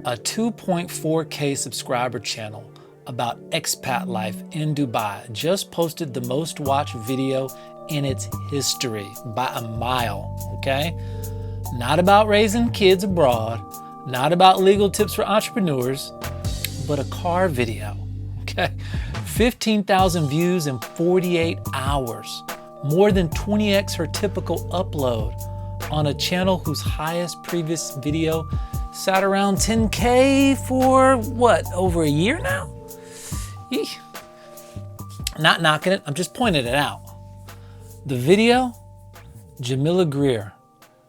a 2.4K subscriber channel about expat life in Dubai just posted the most watched video in its history by a mile, okay? Not about raising kids abroad, not about legal tips for entrepreneurs, but a car video, okay? 15,000 views in 48 hours, more than 20x her typical upload on a channel whose highest previous video sat around 10K for what, over a year now? Eeh. Not knocking it, I'm just pointing it out. The video, Jamilia Grier,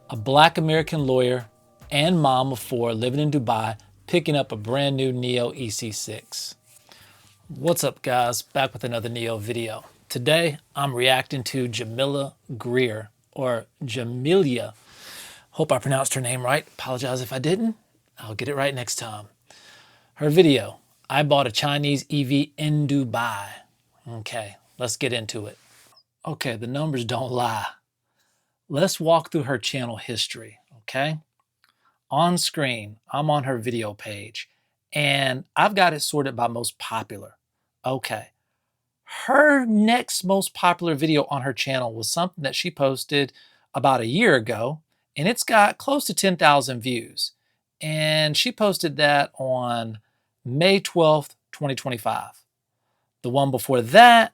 a Black American lawyer and mom of 4 living in Dubai, picking up a brand new NIO EC6. What's up guys, back with another NIO video. Today, I'm reacting to Jamilia Grier, or Jamilia. Hope I pronounced her name right. Apologize if I didn't. I'll get it right next time. Her video, I bought a Chinese EV in Dubai. Okay, let's get into it. Okay, the numbers don't lie. Let's walk through her channel history, okay? On screen, I'm on her video page, and I've got it sorted by most popular. Okay. Her next most popular video on her channel was something that she posted about a year ago, and it's got close to 10,000 views. And she posted that on May 12th, 2025. The one before that,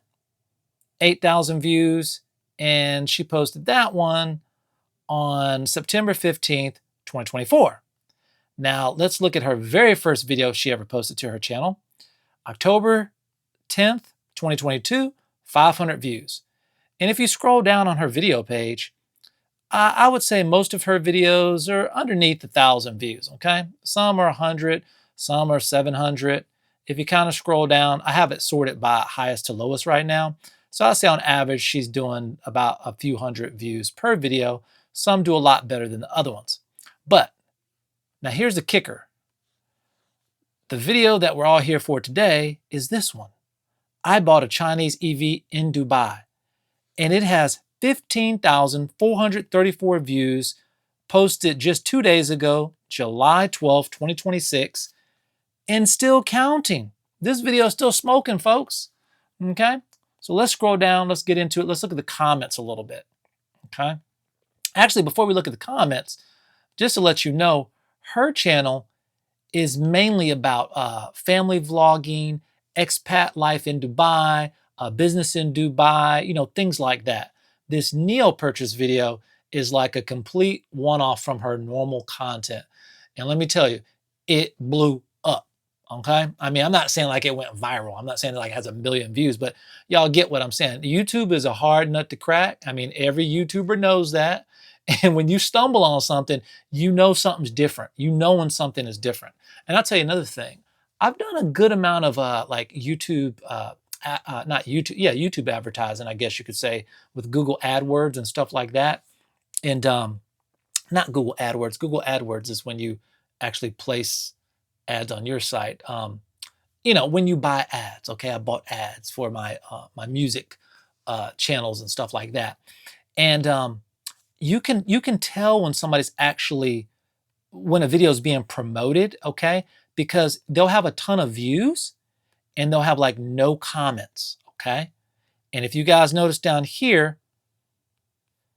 8,000 views, and she posted that one on September 15th, 2024. Now, let's look at her very first video she ever posted to her channel. October 10th, 2022, 500 views. And if you scroll down on her video page, I would say most of her videos are underneath 1,000 views, okay? Some are 100, some are 700. If you kind of scroll down, I have it sorted by highest to lowest right now. So I'd say on average, she's doing about a few hundred views per video. Some do a lot better than the other ones. But now here's the kicker. The video that we're all here for today is this one. I bought a Chinese EV in Dubai, and it has 15,434 views, posted just 2 days ago, July 12, 2026, and still counting. This video is still smoking, folks. Okay, so let's scroll down, let's get into it. Let's look at the comments a little bit, okay? Actually, before we look at the comments, just to let you know, her channel is mainly about family vlogging, expat life in Dubai, business in Dubai, you know, things like that. This NIO purchase video is like a complete one-off from her normal content. And let me tell you, it blew up, okay? I mean, I'm not saying like it went viral. I'm not saying it like has 1 million views, but y'all get what I'm saying. YouTube is a hard nut to crack. I mean, every YouTuber knows that. And when you stumble on something, you know something's different. You know when something is different. And I'll tell you another thing. I've done a good amount of like YouTube, YouTube advertising, I guess you could say, with Google AdWords and stuff like that. And not Google AdWords. Google AdWords is when you actually place ads on your site. You know, when you buy ads, okay? I bought ads for my my music channels and stuff like that. And you can tell when somebody's actually, when a video is being promoted, okay? Because they'll have a ton of views and they'll have like no comments, okay? And if you guys notice down here,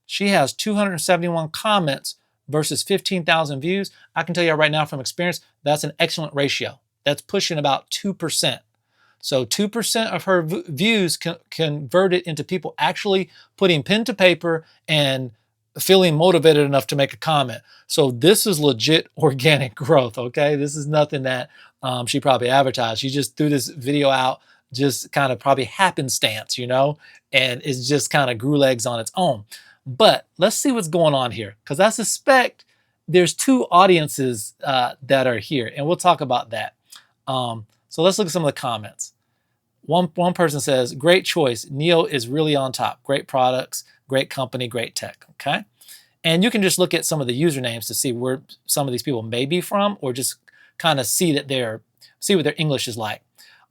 she has 271 comments versus 15,000 views. I can tell you right now from experience, that's an excellent ratio. That's pushing about 2%. So 2% of her views converted into people actually putting pen to paper and feeling motivated enough to make a comment. So this is legit organic growth, okay? This is nothing that she probably advertised. She just threw this video out, just kind of probably happenstance, you know, and it's just kind of grew legs on its own. But let's see what's going on here, because I suspect there's 2 audiences that are here, and we'll talk about that. So let's look at some of the comments. One person says, great choice. NIO is really on top. Great products, great company, great tech, okay? And you can just look at some of the usernames to see where some of these people may be from, or just kind of see what their English is like.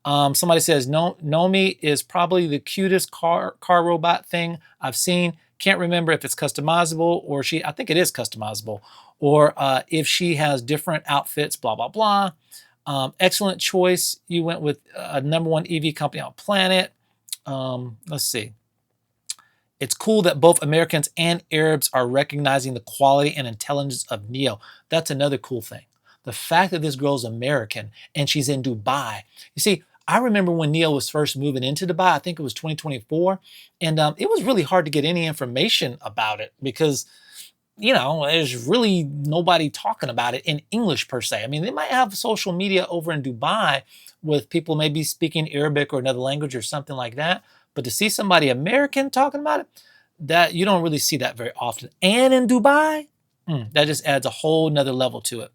Somebody says, Nomi is probably the cutest car robot thing I've seen. Can't remember if it's customizable or I think it is customizable, or if she has different outfits, blah, blah, blah. Excellent choice. You went with a #1 EV company on the planet. Let's see. It's cool that both Americans and Arabs are recognizing the quality and intelligence of NIO. That's another cool thing. The fact that this girl's American and she's in Dubai. You see, I remember when NIO was first moving into Dubai, I think it was 2024, and it was really hard to get any information about it because, you know, there's really nobody talking about it in English per se. I mean, they might have social media over in Dubai with people maybe speaking Arabic or another language or something like that. But to see somebody American talking about it, that you don't really see that very often. And in Dubai, that just adds a whole nother level to it.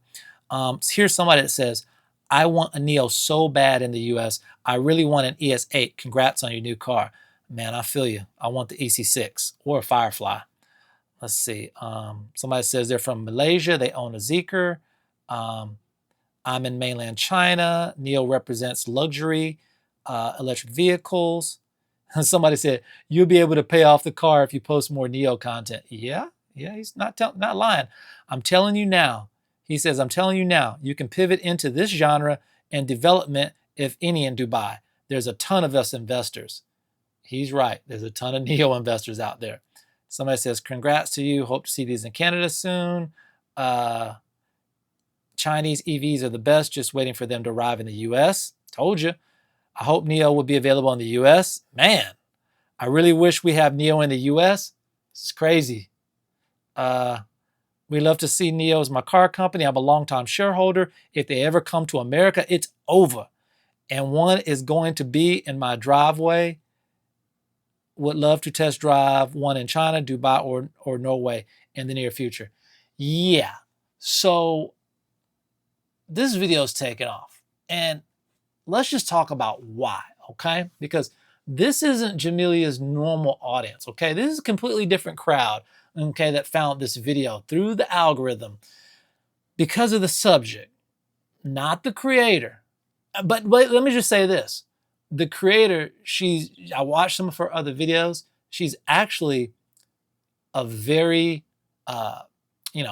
Here's somebody that says, I want a NIO so bad in the US. I really want an ES8. Congrats on your new car. Man, I feel you. I want the EC6 or a Firefly. Let's see. Somebody says they're from Malaysia. They own a Zeekr. I'm in mainland China. NIO represents luxury, electric vehicles. And somebody said, you'll be able to pay off the car if you post more NIO content. Yeah, he's not lying. I'm telling you now. He says, I'm telling you now, you can pivot into this genre and development, if any, in Dubai. There's a ton of us investors. He's right. There's a ton of NIO investors out there. Somebody says, congrats to you. Hope to see these in Canada soon. Chinese EVs are the best. Just waiting for them to arrive in the US. Told you. I hope NIO will be available in the US. Man, I really wish we have NIO in the US. This is crazy. We love to see NIO as my car company. I'm a longtime shareholder. If they ever come to America, it's over. And one is going to be in my driveway. Would love to test drive one in China, Dubai, or Norway in the near future. Yeah. So this video is taking off. And let's just talk about why, okay? Because this isn't Jamilia's normal audience, okay? This is a completely different crowd, okay, that found this video through the algorithm because of the subject, not the creator. But let me just say this. The creator, I watched some of her other videos. She's actually a very,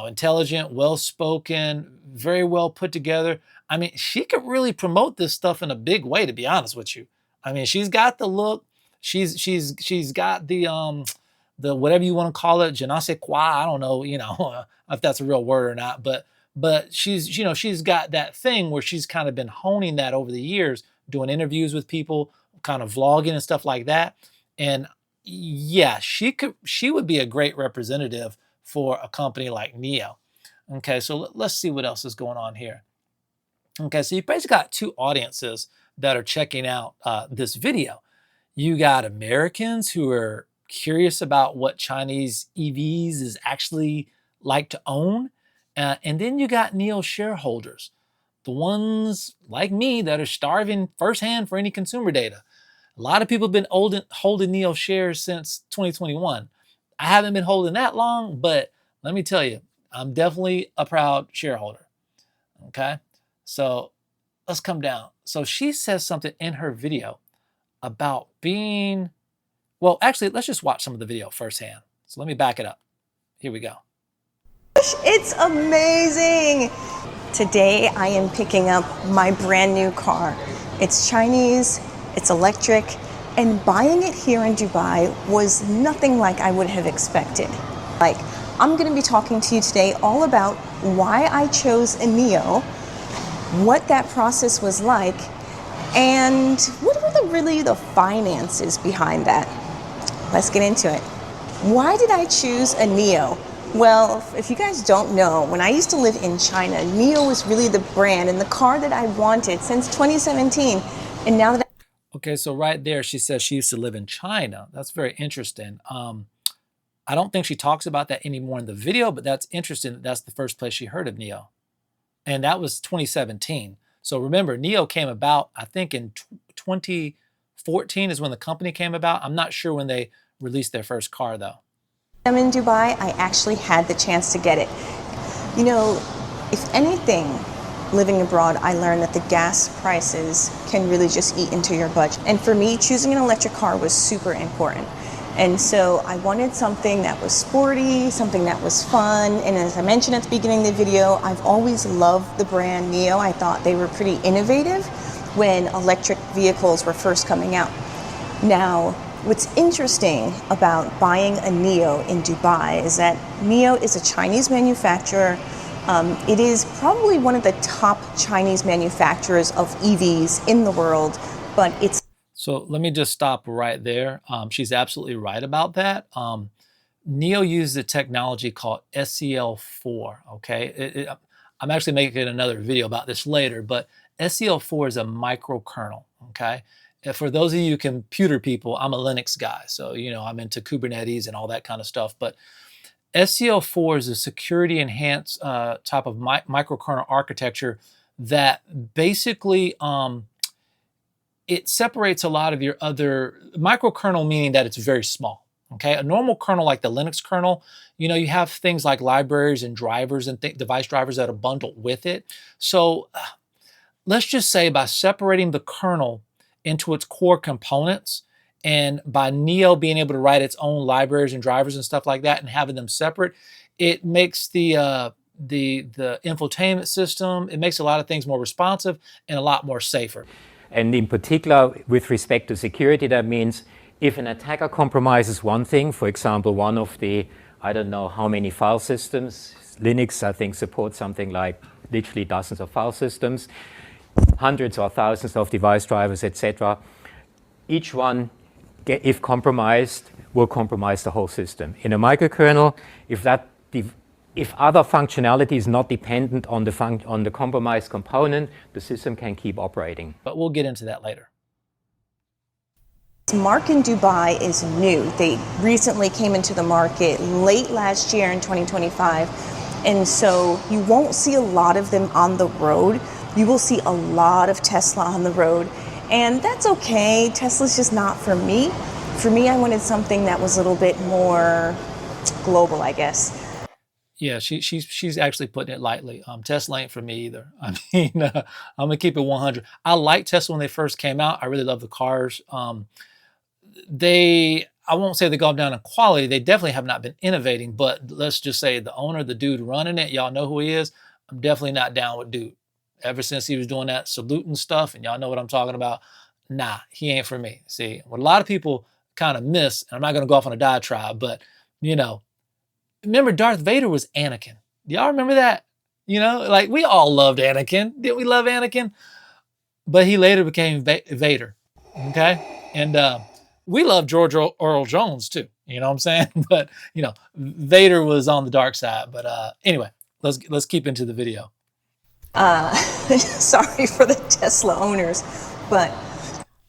intelligent, well-spoken, very well put together. I mean, she could really promote this stuff in a big way, to be honest with you. I mean, she's got the look. She's got the whatever you want to call it, je ne sais quoi. I don't know, if that's a real word or not. But she's got that thing where she's kind of been honing that over the years, doing interviews with people, kind of vlogging and stuff like that. And yeah, she would be a great representative for a company like NIO. Okay, so let's see what else is going on here. Okay, so you've basically got two audiences that are checking out this video. You got Americans who are curious about what Chinese EVs is actually like to own. And then you got NIO shareholders, the ones like me that are starving firsthand for any consumer data. A lot of people have been holding NIO shares since 2021. I haven't been holding that long, but let me tell you, I'm definitely a proud shareholder. Okay, so let's come down. So she says something in her video about being, well, actually, let's just watch some of the video firsthand. So let me back it up. Here we go. It's amazing. Today I am picking up my brand new car. It's Chinese, it's electric, and buying it here in Dubai was nothing like I would have expected. I'm going to be talking to you today all about why I chose a NIO, what that process was like, and what were really the finances behind that. Let's get into it. Why did I choose a NIO? Well, if you guys don't know, when I used to live in China, NIO was really the brand and the car that I wanted since 2017. And now that Okay, so right there, she says she used to live in China. That's very interesting. I don't think she talks about that anymore in the video, but that's interesting. That's the first place she heard of NIO. And that was 2017. So remember, NIO came about, I think in 2014 is when the company came about. I'm not sure when they released their first car though. I'm in Dubai, I actually had the chance to get it. You know, if anything, living abroad, I learned that the gas prices can really just eat into your budget. And for me, choosing an electric car was super important. And so I wanted something that was sporty, something that was fun. And as I mentioned at the beginning of the video, I've always loved the brand NIO. I thought they were pretty innovative when electric vehicles were first coming out. Now, what's interesting about buying a NIO in Dubai is that NIO is a Chinese manufacturer. It is probably one of the top Chinese manufacturers of EVs in the world, but it's... So let me just stop right there. She's absolutely right about that. NIO uses a technology called SEL4, okay? I'm actually making another video about this later, but SEL4 is a microkernel, okay? And for those of you computer people, I'm a Linux guy, so you know I'm into Kubernetes and all that kind of stuff, but SEL4 is a security enhanced type of microkernel architecture that basically it separates a lot of your other microkernel, meaning that it's very small. Okay, a normal kernel like the Linux kernel, you know, you have things like libraries and drivers and device drivers that are bundled with it. So let's just say by separating the kernel into its core components, and by NIO being able to write its own libraries and drivers and stuff like that and having them separate, it makes the infotainment system, it makes a lot of things more responsive and a lot more safer. And in particular, with respect to security, that means if an attacker compromises one thing, for example, one of the, I don't know how many file systems, Linux, I think, supports something like literally dozens of file systems, hundreds or thousands of device drivers, etc. Each one, if compromised, will compromise the whole system. In a microkernel, if other functionality is not dependent on the compromised component, the system can keep operating. But we'll get into that later. Mark in Dubai is new. They recently came into the market late last year in 2025. And so you won't see a lot of them on the road. You will see a lot of Tesla on the road. And that's okay. Tesla's just not for me. For me, I wanted something that was a little bit more global, I guess. Yeah, she's actually putting it lightly. Tesla ain't for me either. I mean, I'm gonna keep it 100. I liked Tesla when they first came out. I really love the cars. I won't say they've gone down in quality. They definitely have not been innovating, but let's just say the owner, the dude running it, y'all know who he is. I'm definitely not down with dude. Ever since he was doing that saluting stuff, and y'all know what I'm talking about, nah, he ain't for me. See, what a lot of people kind of miss, and I'm not gonna go off on a diatribe, but you know, remember Darth Vader was Anakin. Do y'all remember that? You know, like we all loved Anakin. Didn't we love Anakin? But he later became Vader, okay? And we love George Earl Jones too, you know what I'm saying? But, you know, Vader was on the dark side. But anyway, let's keep into the video. Sorry for the Tesla owners, but...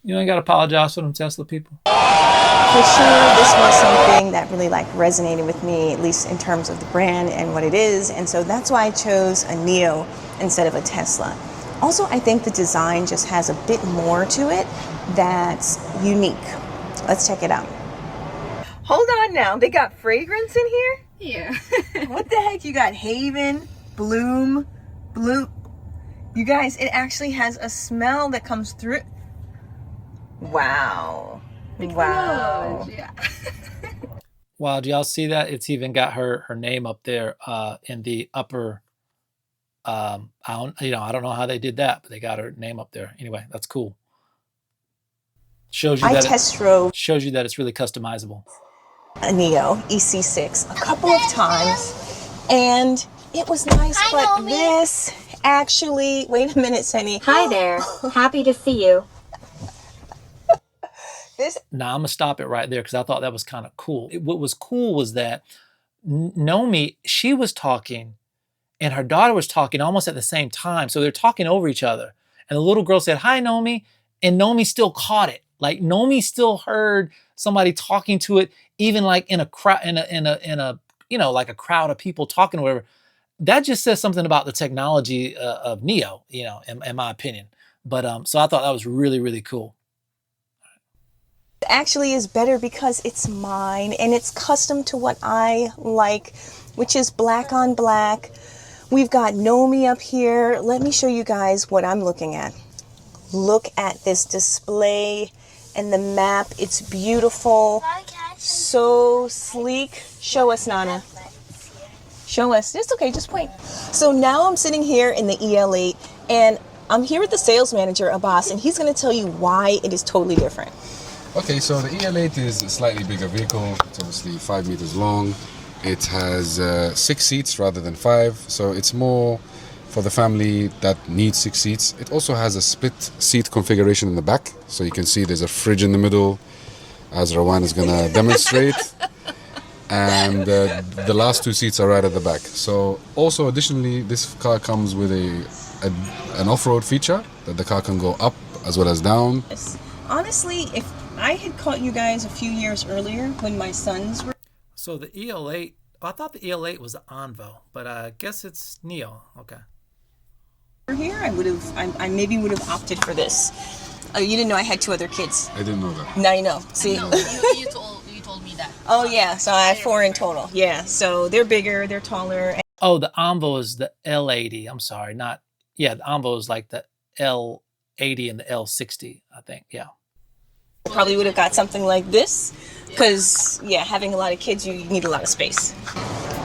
You ain't got to apologize for them Tesla people. For sure, this was something that really resonated with me, at least in terms of the brand and what it is. And so that's why I chose a NIO instead of a Tesla. Also, I think the design just has a bit more to it that's unique. Let's check it out. Hold on now, they got fragrance in here? Yeah. What the heck? You got Haven, Bloom. You guys, it actually has a smell that comes through. Wow. Wow. Yeah. Wow, do y'all see that? It's even got her name up there in the upper, I don't know how they did that, but they got her name up there. Anyway, that's cool. Shows you shows you that it's really customizable. A NIO EC6 a couple of times, and it was nice. Hi, but Naomi. This actually, wait a minute, Sunny. Hi there. Happy to see you. Now I'm gonna stop it right there because I thought that was kind of cool. What was cool was that Naomi, she was talking and her daughter was talking almost at the same time. So they're talking over each other. And the little girl said, "Hi, Naomi." And Naomi still caught it. Like Naomi still heard somebody talking to it, even like in a crowd, in a you know, like a crowd of people talking or whatever. That just says something about the technology of NIO, you know, in my opinion. But so I thought that was really, really cool. Actually is better because it's mine and it's custom to what I like, which is black on black. We've got Naomi up here. Let me show you guys what I'm looking at. Look at this display and the map. It's beautiful. So sleek. Show us, Nana. Show us. It's okay, just point. So now I'm sitting here in the EL8 and I'm here with the sales manager, Abbas, and he's going to tell you why it is totally different. Okay, so the EL8 is a slightly bigger vehicle. It's obviously 5 meters long. It has 6 seats rather than 5, so it's more for the family that needs 6 seats. It also has a split seat configuration in the back, so you can see there's a fridge in the middle, as Rawan is going to demonstrate. And the last 2 seats are right at the back. So also additionally, this car comes with an off-road feature that the car can go up as well as down. Honestly, if I had caught you guys a few years earlier when my sons were... So the EL8, I thought the EL8 was the Envo, but I guess it's NIO. Okay. Here, I maybe would have opted for this. Oh, you didn't know I had 2 other kids. I didn't know that. Now you know. See? No, you told me that. Oh yeah, so I have 4 in total. Yeah, so they're bigger, they're taller. Oh, the Envo is the L80. I'm sorry, not, yeah, the Envo is like the L80 and the L60, I think, yeah. Probably would have got something like this, because yeah, having a lot of kids, you need a lot of space.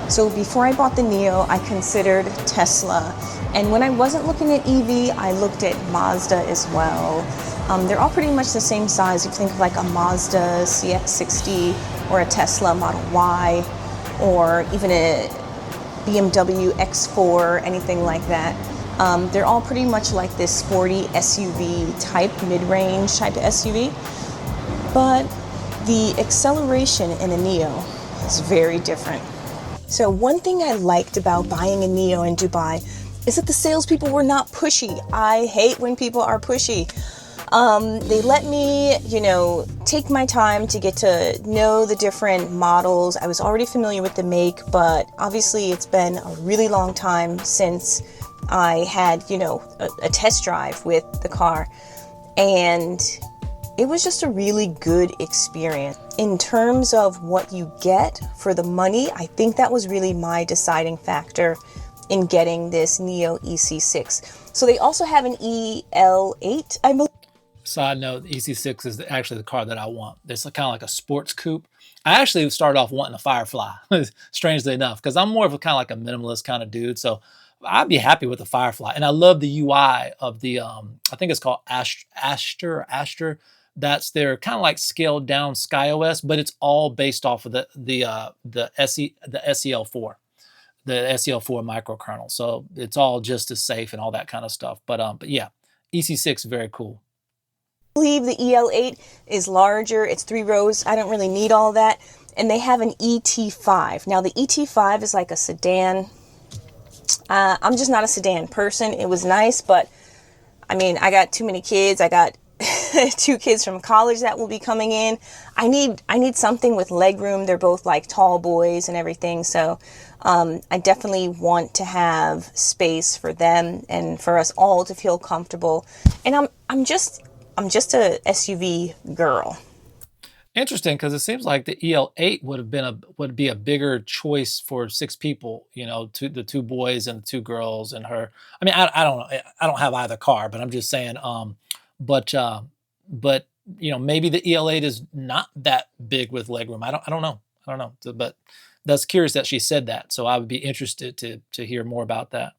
So before I bought the NIO, I considered Tesla. And when I wasn't looking at EV, I looked at Mazda as well. They're all pretty much the same size. If you think of like a Mazda CX-60 or a Tesla Model Y or even a BMW X4, anything like that. They're all pretty much like this sporty SUV type, mid-range type SUV. But the acceleration in a NIO is very different. So one thing I liked about buying a NIO in Dubai is that the salespeople were not pushy. I hate when people are pushy. They let me, take my time to get to know the different models. I was already familiar with the make, but obviously it's been a really long time since I had, a test drive with the car. And it was just a really good experience. In terms of what you get for the money, I think that was really my deciding factor in getting this NIO EC6. So they also have an EL8, I believe. Side note, the EC6 is actually the car that I want. It's kind of like a sports coupe. I actually started off wanting a Firefly, strangely enough, because I'm more of a kind of like a minimalist kind of dude. So I'd be happy with the Firefly. And I love the UI of the, I think it's called Aster. That's their kind of like scaled down SkyOS, but it's all based off of the SEL4, the SEL4 microkernel. So it's all just as safe and all that kind of stuff. But yeah, EC6 very cool. I believe the EL8 is larger. It's 3 rows. I don't really need all that. And they have an ET5. Now the ET5 is like a sedan. I'm just not a sedan person. It was nice, but I mean, I got too many kids. I got 2 kids from college that will be coming in. I need something with leg room. They're both like tall boys and everything. So I definitely want to have space for them and for us all to feel comfortable. And I'm just a SUV girl. Interesting, because it seems like the EL8 would be a bigger choice for 6 people. The 2 boys and the 2 girls and her. I mean, I don't know. I don't have either car, but I'm just saying. But maybe the EL8 is not that big with legroom. I don't know. But that's curious that she said that. So I would be interested to hear more about that.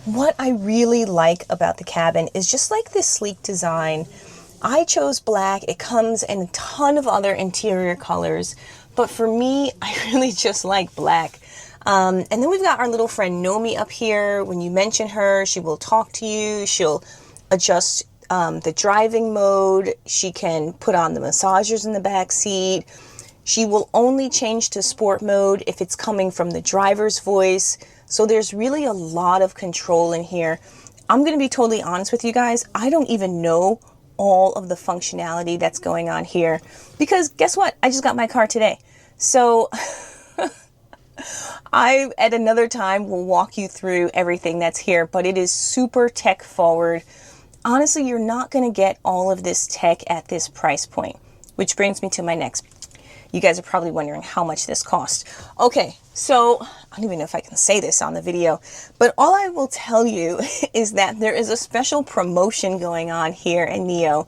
What I really like about the cabin is just like this sleek design. I chose black. It comes in a ton of other interior colors, but for me, I really just like black. And then we've got our little friend Nomi up here. When you mention her, she will talk to you. She'll adjust the driving mode. She can put on the massagers in the back seat. She will only change to sport mode if it's coming from the driver's voice. So there's really a lot of control in here. I'm going to be totally honest with you guys. I don't even know all of the functionality that's going on here because guess what? I just got my car today. So I, at another time, will walk you through everything that's here, but it is super tech forward. Honestly, you're not going to get all of this tech at this price point, which brings me to my next. You guys are probably wondering how much this cost. Okay, so I don't even know if I can say this on the video, but all I will tell you is that there is a special promotion going on here in NIO.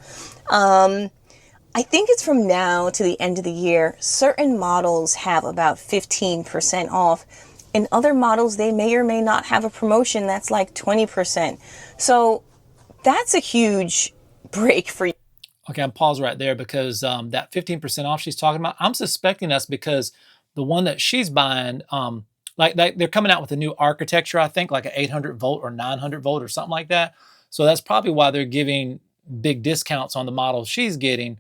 I think it's from now to the end of the year. Certain models have about 15% off. In other models, they may or may not have a promotion that's like 20%. So that's a huge break for you. Okay, I'm pause right there because that 15% off she's talking about, I'm suspecting that's because the one that she's buying, like they're coming out with a new architecture, I think, like an 800 volt or 900 volt or something like that. So that's probably why they're giving big discounts on the model she's getting,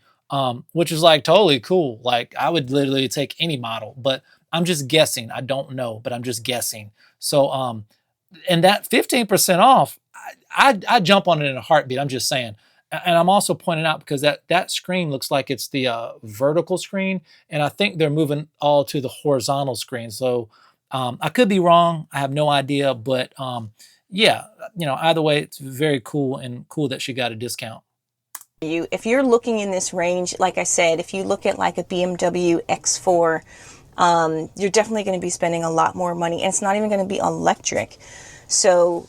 which is like totally cool. Like I would literally take any model, but I'm just guessing. I don't know, but I'm just guessing. So, and that 15% off, I jump on it in a heartbeat. I'm just saying. And I'm also pointing out because that screen looks like it's the vertical screen, and I think they're moving all to the horizontal screen. So I could be wrong. I have no idea, but yeah, either way, it's very cool and cool that she got a discount. If you're looking in this range, like I said, if you look at like a BMW X4, you're definitely going to be spending a lot more money, and it's not even going to be electric. So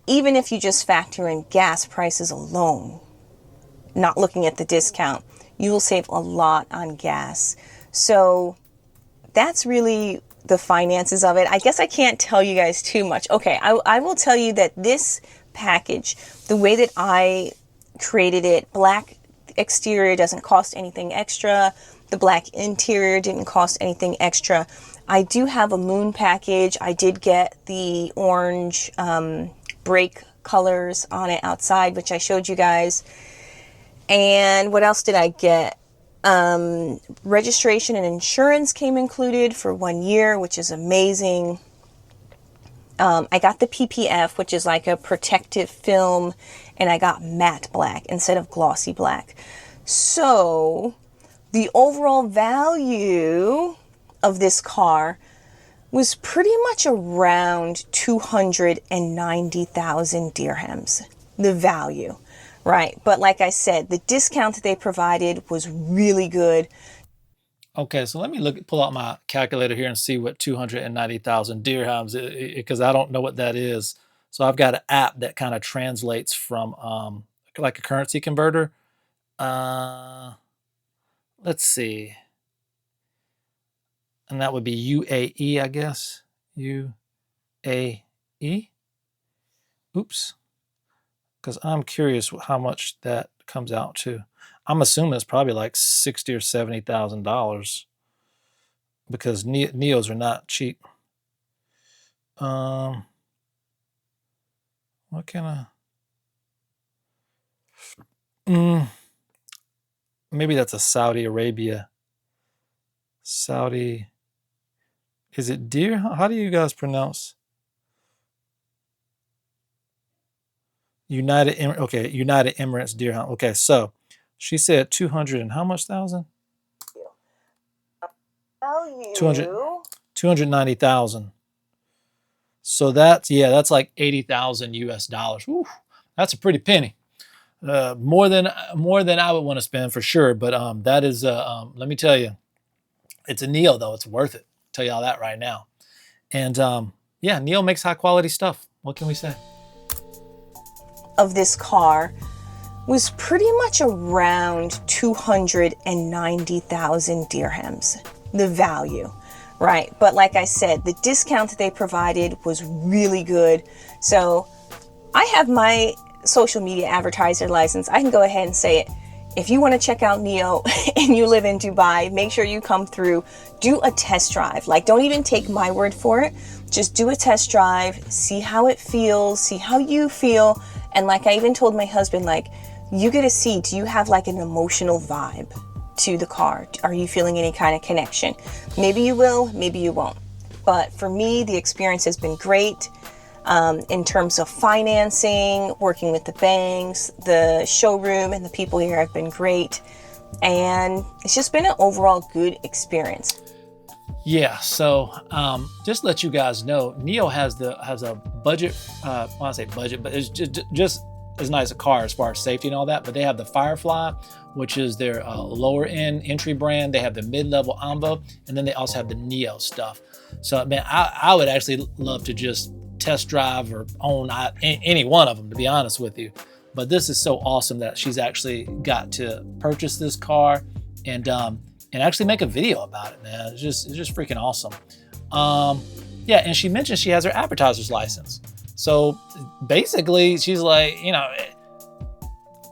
even if you just factor in gas prices alone, not looking at the discount, you will save a lot on gas. So that's really the finances of it. I guess I can't tell you guys too much. Okay, I will tell you that this package, the way that I created it, black exterior doesn't cost anything extra. The black interior didn't cost anything extra. I do have a moon package. I did get the orange brake colors on it outside, which I showed you guys. And what else did I get? Registration and insurance came included for 1 year, which is amazing. I got the PPF, which is like a protective film, and I got matte black instead of glossy black. So the overall value of this car was pretty much around 290,000 dirhams, the value, right? But like I said, the discount that they provided was really good. Okay, so let me pull out my calculator here and see what 290,000 dirhams, because I don't know what that is. So I've got an app that kind of translates from like a currency converter. Let's see. And that would be UAE, I guess. UAE. Oops. Because I'm curious how much that comes out to. I'm assuming it's probably like $60,000 or $70,000 because Neos are not cheap. What kind of? Maybe that's a Saudi Arabia. Saudi. Is it deer? How do you guys pronounce? United Emirates dirham. Okay, so she said 200 and how much thousand? 290,000. So that's like 80,000 US dollars. Whew, that's a pretty penny. More than I would want to spend for sure. But that is let me tell you, it's a NIO though. It's worth it. I'll tell you all that right now. And yeah, NIO makes high quality stuff. What can we say? Of this car was pretty much around 290,000 dirhams, the value, right? But like I said, the discount that they provided was really good. So I have my social media advertiser license. I can go ahead and say it. If you want to check out NIO and you live in Dubai, make sure you come through, do a test drive. Like, don't even take my word for it. Just do a test drive, see how it feels, see how you feel. And like I even told my husband, like, you get to see, do you have like an emotional vibe to the car? Are you feeling any kind of connection? Maybe you will, maybe you won't. But for me, the experience has been great. In terms of financing, working with the banks, the showroom and the people here have been great. And it's just been an overall good experience. Yeah, so just to let you guys know, NIO has a budget, well, I say budget, but it's just as nice a car as far as safety and all that, but they have the Firefly, which is their lower end entry brand. They have the mid-level Amba, and then they also have the NIO stuff. So man, I would actually love to just test drive or own any one of them, to be honest with you. But this is so awesome that she's actually got to purchase this car and actually make a video about it, man. It's just freaking awesome. Yeah, and she mentioned she has her advertiser's license. So basically, she's like, you know,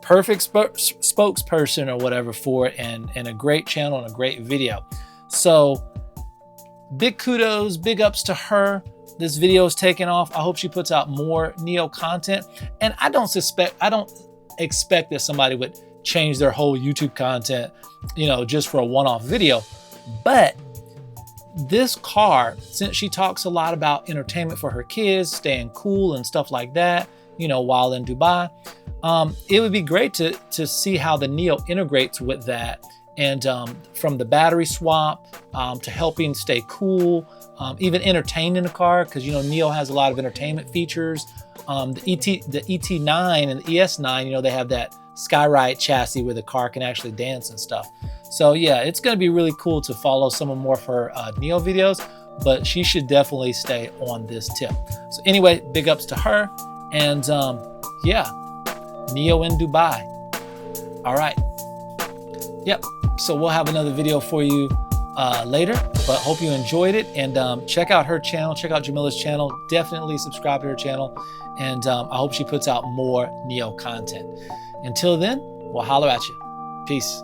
perfect spokesperson or whatever for it, and a great channel and a great video. So big kudos, big ups to her. This video is taking off. I hope she puts out more NIO content. And I don't expect that somebody would change their whole YouTube content, you know, just for a one-off video. But this car, since she talks a lot about entertainment for her kids, staying cool and stuff like that, you know, while in Dubai, it would be great to see how the NIO integrates with that. And from the battery swap to helping stay cool, even entertain in the car, because, you know, NIO has a lot of entertainment features. The ET9 and the ES9, you know, they have that Skyride chassis where the car can actually dance and stuff. So yeah, it's going to be really cool to follow some more of her NIO videos, but she should definitely stay on this tip. So anyway, big ups to her. And yeah, NIO in Dubai. All right. Yep. So we'll have another video for you later, but hope you enjoyed it. And check out her channel, check out Jamilia's channel. Definitely subscribe to her channel. And I hope she puts out more NIO content. Until then, we'll holler at you. Peace.